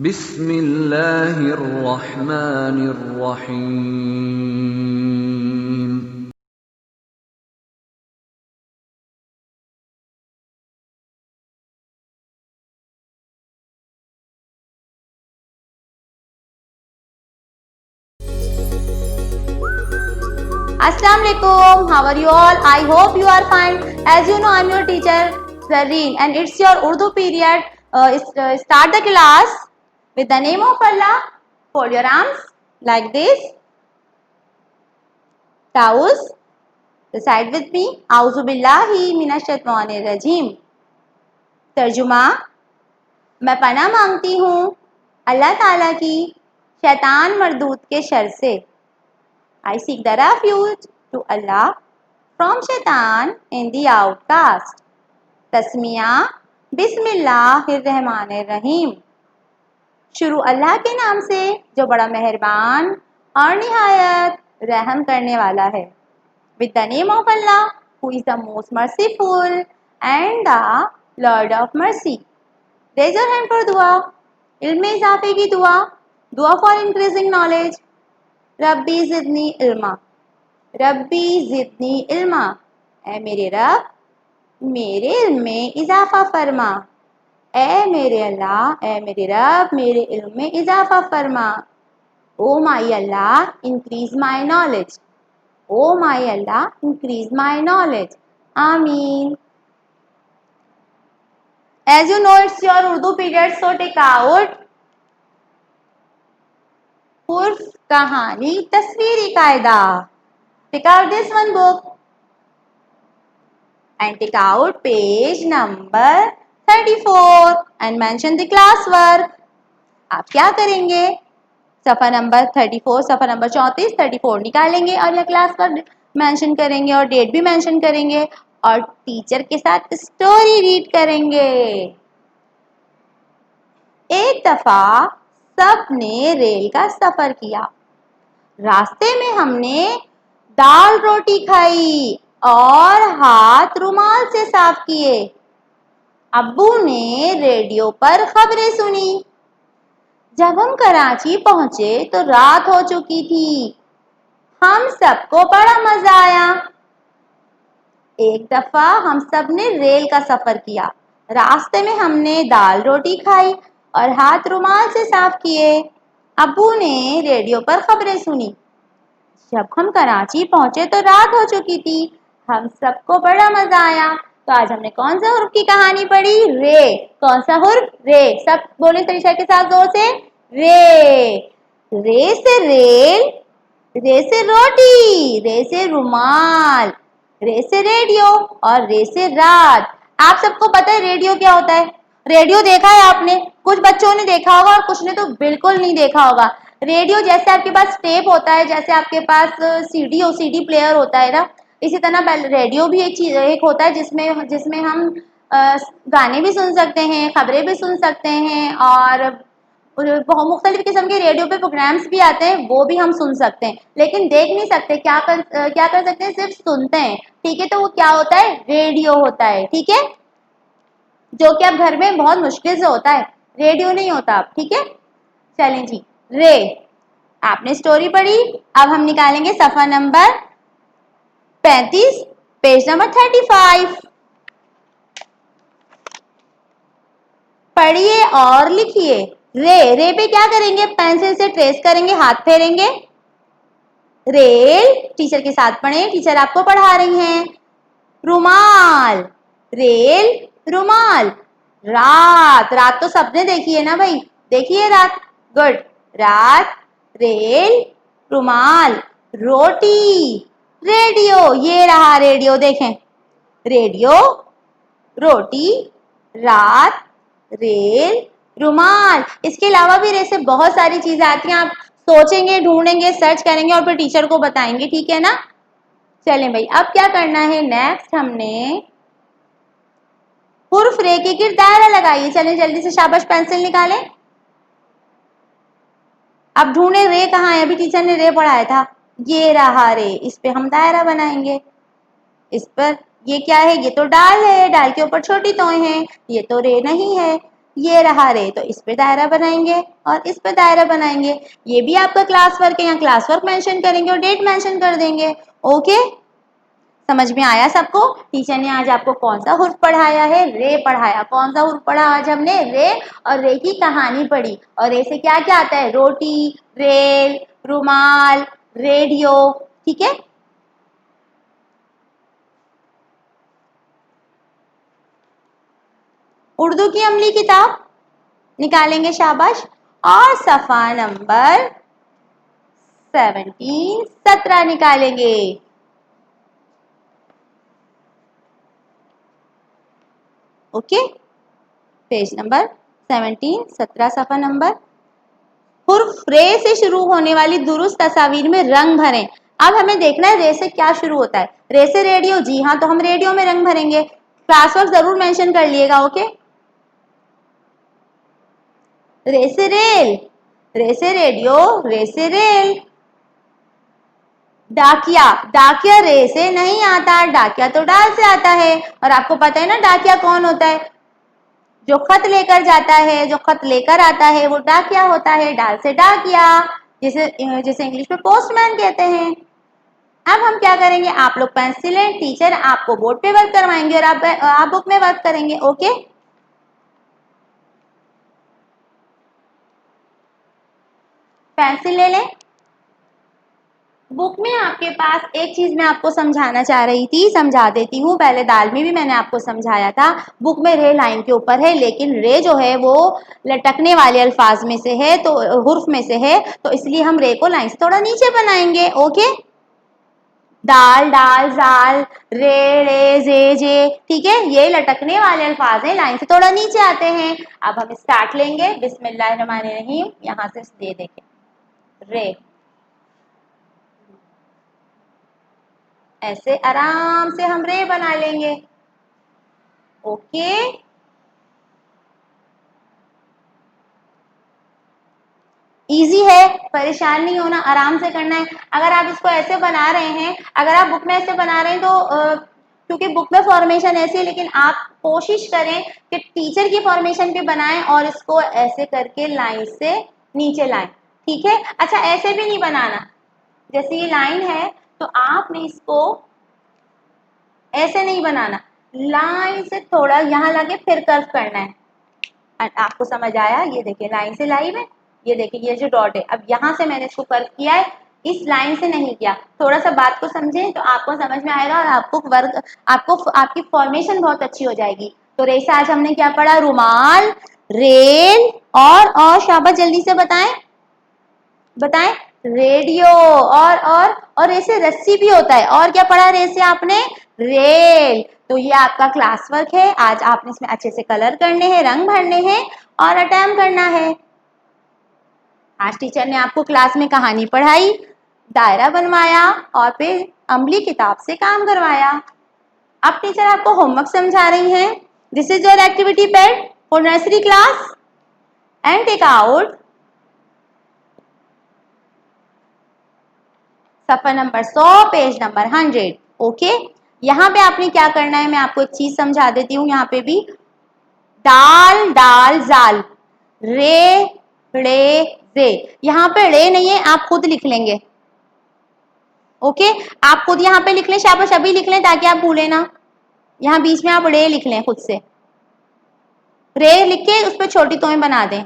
बिस्मिल्लाहिर्रहमानिर्रहीम। Assalamu alaikum. How are you all? I hope you are fine. As you know, I am your teacher Zareen, and it's your Urdu period. Start the class with the name of Allah. Fold your arms like this. Taus. Recite with me. Auzu billahi minash shaitanir rajim. तर्जुमा, मैं पनाह मांगती हूँ अल्लाह ताला की शैतान मरदूद के sir से। I seek the refuge to Allah from shaitan and the outcast. Tasmiya बिस्मिल्लाहिर्रहमानिर्रहीम। शुरू अल्लाह के नाम से जो बड़ा मेहरबान और निहायत रहम करने वाला है। With the name of Allah who is the most merciful and the Lord of mercy. Raise your hand for दुआ। इल्म में इजाफे की दुआ, दुआ फॉर इंक्रीजिंग नॉलेज। रब्बी ज़िदनी इल्मा, रब्बी ज़िदनी इल्मा। ऐ मेरे रब, मेरे इल्म में इजाफा फरमा। ऐ मेरे अल्लाह, ऐ मेरे रब, मेरे इल्म में इजाफा फरमा। Oh my Allah, increase my knowledge. Oh my Allah, increase my knowledge. आमीन। As you know, it's your Urdu period, so take out उर्फ कहानी तस्वीरी कायदा. Take out this one book and take out page number 34 and mention the class work. आप क्या करेंगे? सफ़ा number 34, सफ़ा number 34, 34 निकालेंगे और यह क्लास वर्क मेंशन करेंगे और डेट भी मेंशन करेंगे और टीचर के साथ स्टोरी रीड करेंगे. एक दफा सबने रेल का सफर किया. रास्ते में हमने दाल रोटी खाई और हाथ रुमाल से साफ किए. अब्बू ने रेडियो पर खबरें सुनी. जब हम कराची पहुंचे तो रात हो चुकी थी. हम सबको बड़ा मजा आया. एक दफा हम सब ने रेल का सफर किया. रास्ते में हमने दाल रोटी खाई और हाथ रुमाल से साफ किए. अब्बू ने रेडियो पर खबरें सुनी. जब हम कराची पहुंचे तो रात हो चुकी थी. हम सबको बड़ा मजा आया. तो आज हमने कौन सा हुर्फ की कहानी पढ़ी? रे. कौन सा हुर्फ? रे. सब बोले तरीका के साथ जोर से. रे. रे से रेल, रे से रोटी, रे से रुमाल, रे से रेडियो और रे से रात. आप सबको पता है रेडियो क्या होता है? रेडियो देखा है आपने? कुछ बच्चों ने देखा होगा और कुछ ने तो बिल्कुल नहीं देखा होगा. रेडियो जैसे आपके पास टेप होता है, जैसे आपके पास सीडी प्लेयर होता है ना, इसी तरह रेडियो भी एक होता है जिसमें हम गाने भी सुन सकते हैं, खबरें भी सुन सकते हैं और बहुत मुख्तलिफ किस्म के रेडियो पे प्रोग्राम्स भी आते हैं, वो भी हम सुन सकते हैं. लेकिन देख नहीं सकते. क्या कर सकते हैं? सिर्फ सुनते हैं. ठीक है, तो वो क्या होता है? रेडियो होता है. ठीक है, जो कि अब घर में बहुत मुश्किल से होता है. रेडियो नहीं होता अब. ठीक है, चलें जी. रे. आपने स्टोरी पढ़ी. अब हम निकालेंगे सफा नंबर 35, पेज नंबर 35. पढ़िए और लिखिए. रे. रे पे क्या करेंगे? पेंसिल से ट्रेस करेंगे, हाथ फेरेंगे. रेल. टीचर के साथ पढ़ें, टीचर आपको पढ़ा रही हैं. रुमाल. रेल, रुमाल. रात. रात तो सबने देखी है ना भाई? देखिए रात. गुड. रात, रेल, रुमाल, रोटी, रेडियो. ये रहा रेडियो. देखें, रेडियो, रोटी, रात, रेल, रुमाल. इसके अलावा भी रे से बहुत सारी चीजें आती हैं. आप सोचेंगे, ढूंढेंगे, सर्च करेंगे और फिर टीचर को बताएंगे. ठीक है ना? चलें भाई, अब क्या करना है? नेक्स्ट हमने हुर्फ रे के गिर्द दायरा लगाइए. चलें जल्दी से, शाबाश, पेंसिल निकालें. अब ढूंढे रे कहाँ है? अभी टीचर ने रे पढ़ाया था. ये रहा रे. इस पे हम दायरा बनाएंगे. इस पर ये क्या है? ये तो डाल है. डाल के ऊपर छोटी तोय है. ये तो रे नहीं है. ये रहा रे, तो इस पे दायरा बनाएंगे और इस पे दायरा बनाएंगे। ये भी आपका क्लास वर्क है, यहाँ क्लास वर्क मेंशन करेंगे और डेट मेंशन कर देंगे। ओके, समझ में आया सबको? टीचर ने आज आपको कौन सा हुर्फ पढ़ाया है? रे पढ़ाया। कौन सा हुर्फ पढ़ा आज हमने? रे। और रे की कहानी पढ़ी। और रे से क्या क्या आता है? रोटी, रेल, रुमाल, रेडियो। ठीक है, उर्दू की अमली किताब निकालेंगे, शाबाश। और सफा नंबर 17 निकालेंगे। ओके, पेज नंबर 17 सफा नंबर। हुर्फ रे से शुरू होने वाली दुरुस्त तस्वीर में रंग भरें। अब हमें देखना है रे से क्या शुरू होता है। रे से रेडियो, जी हाँ, तो हम रेडियो में रंग भरेंगे। क्लास वर्क जरूर मेंशन कर लिएगा। ओके, रे से रेल, रे से रेडियो, रे से रेल। डाकिया, डाकिया रे से नहीं आता, डाकिया तो डाल से आता है। और आपको पता है ना डाकिया कौन होता है? जो खत लेकर जाता है, जो खत लेकर आता है वो डाकिया होता है। डाल से डाकिया, जिसे जिसे इंग्लिश में पोस्टमैन कहते हैं। अब हम क्या करेंगे? आप लोग पेंसिल लें, टीचर आपको बोर्ड पे वर्क करवाएंगे और आप बुक में वर्क करेंगे। ओके, पेंसिल ले लें। बुक में आपके पास एक चीज मैं आपको समझाना चाह रही थी, समझा देती हूँ। पहले दाल में भी मैंने आपको समझाया था। बुक में रे लाइन के ऊपर है, लेकिन रे जो है वो लटकने वाले अल्फाज में से है, तो हुर्फ में से है, तो इसलिए हम रे को लाइन से थोड़ा नीचे बनाएंगे। ओके, दाल, डाल, जाल, रे, रे, जे। ठीक है, ये लटकने वाले अल्फाज हैं, लाइन से थोड़ा नीचे आते हैं। अब हम स्टार्ट लेंगे, बिस्मिल्लाहिर्रहमानिर्रहीम। यहाँ से दे देंगे रे, ऐसे आराम से हम रे बना लेंगे। ओके, इजी है, परेशान नहीं होना, आराम से करना है। अगर आप इसको ऐसे बना रहे हैं, अगर आप बुक में ऐसे बना रहे हैं तो क्योंकि बुक में फॉर्मेशन ऐसी है, लेकिन आप कोशिश करें कि टीचर की फॉर्मेशन पे बनाएं और इसको ऐसे करके लाइन से नीचे लाएं। ठीक है, अच्छा ऐसे भी नहीं बनाना। जैसे ये लाइन है तो आपने इसको ऐसे नहीं बनाना, लाइन से थोड़ा यहाँ लगे फिर कर्व करना है। आपको समझ आया? ये देखिए लाइन से लाई है, ये देखिए ये जो डॉट है, अब यहाँ से मैंने इसको कर्व किया है, इस लाइन से नहीं किया। थोड़ा सा बात को समझें तो आपको समझ में आएगा और आपको वर्क, आपको आपकी फॉर्मेशन बहुत अच्छी हो जाएगी। तो रेसा आज हमने क्या पढ़ा? रुमाल, रेल और शाबाश, जल्दी से बताएं बताएं। रेडियो और ऐसे रस्सी भी होता है। और क्या पढ़ा रे से आपने? रेल। तो ये आपका क्लास वर्क है। आज आपने इसमें अच्छे से कलर करने हैं, रंग भरने हैं और अटेम्प्ट करना है। आज टीचर ने आपको क्लास में कहानी पढ़ाई, दायरा बनवाया और फिर अम्बली किताब से काम करवाया। अब टीचर आपको होमवर्क समझा रही हैं। This is your activity pad for nursery class and take out suffer number 100, page number 100। Okay, यहाँ पे आपने क्या करना है, मैं आपको एक चीज समझा देती हूँ। यहाँ पे भी दाल, डाल, जाल, रे, रे, जे। यहाँ पे रे नहीं है, आप खुद लिख लेंगे। ओके, आप खुद यहाँ पे लिख लें, शाबाश, अभी लिख लें ताकि आप भूलें ना। यहाँ बीच में आप रे लिख लें खुद से। रे लिख के उस पर छोटी तोएं बना दें।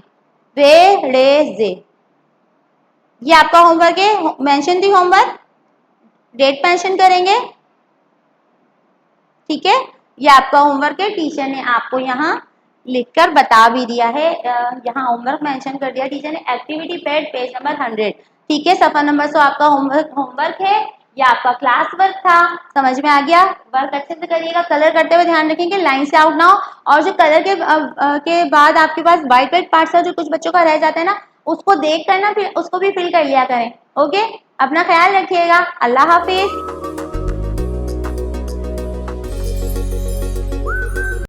रे, रे, जे। ये आपका होमवर्क है। Mention the homework, date mention करेंगे। ठीक है, ये आपका होमवर्क है। टीचर ने आपको यहाँ लिखकर बता भी दिया है, यहाँ होमवर्क मेंशन कर दिया टीचर ने, एक्टिविटी पैड पेज नंबर 100। ठीक है, सफा नंबर 100 आपका होमवर्क है। ये आपका क्लास वर्क था, समझ में आ गया? वर्क अच्छे से करिएगा, कलर करते हुए ध्यान रखेंगे, लाइन से आउट ना हो। और जो कलर के बाद आपके पास व्हाइट व्हाइट पार्ट्स है, जो कुछ बच्चों का रह जाता है ना, उसको देख कर ना फिर उसको भी फिल कर लिया करें। ओके, अपना ख्याल रखिएगा। अल्लाह हाफिज।